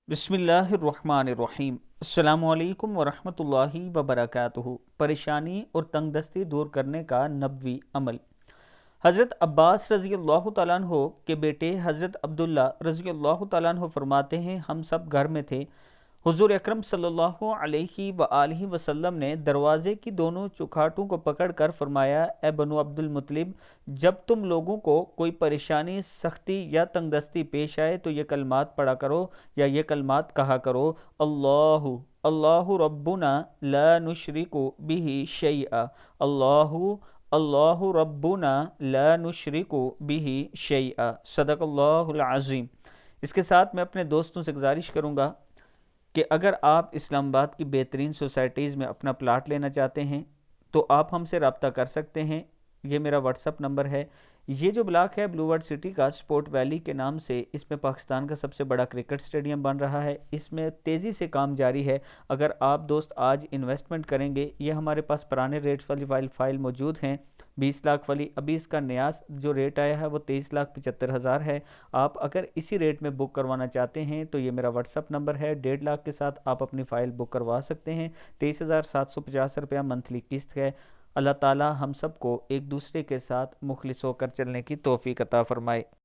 बिस्मिल्लाहिर्रहमानिर्रहीम। अस्सलामु अलैकुम वरहमतुल्लाहि वबरकातुहू। परेशानी और तंगदस्ती दूर करने का नबवी अमल। हज़रत अब्बास रज़ी अल्लाह तआला अन्हो के बेटे हज़रत अब्दुल्ला रज़ी अल्लाह तआला अन्हो फरमाते हैं, हम सब घर में थे। हुज़ूर अकरम सल्लल्लाहु अलैहि व आलिहि वसल्लम ने दरवाज़े की दोनों चौखाटों को पकड़कर फरमाया, ए बनु अब्दुल मुत्तलिब, जब तुम लोगों को कोई परेशानी, सख्ती या तंगदस्ती पेश आए तो ये कलमात पढ़ा करो या ये कलमात कहा करो, अल्लाहु अल्लाहु रब्बुना ला नुशरिकु बिही शैआ, अल्लाहु अल्लाहु रब्बुना ला नुशरिकु बिही शैआ। सदक़ल्लाहुल अज़ीम। इसके साथ मैं अपने दोस्तों से गुजारिश करूँगा कि अगर आप इस्लामाबाद की बेहतरीन सोसाइटीज़ में अपना प्लाट लेना चाहते हैं तो आप हमसे रब्ता कर सकते हैं। ये मेरा व्हाट्सअप नंबर है। ये जो ब्लॉक है ब्लू वर्ल्ड सिटी का, स्पोर्ट वैली के नाम से, इसमें पाकिस्तान का सबसे बड़ा क्रिकेट स्टेडियम बन रहा है। इसमें तेज़ी से काम जारी है। अगर आप दोस्त आज इन्वेस्टमेंट करेंगे, ये हमारे पास पुराने रेट्स वाली फाइल मौजूद हैं, 20 लाख वाली। अभी इसका नया जो रेट आया है वो 23,75,000 है। आप अगर इसी रेट में बुक करवाना चाहते हैं तो ये मेरा व्हाट्सअप नंबर है। 1.5 लाख के साथ आप अपनी फ़ाइल बुक करवा सकते हैं। 23,750 रुपया मंथली किस्त है। अल्लाह ताला हम सबको एक दूसरे के साथ मुखलिस होकर चलने की तौफीक अता फरमाए।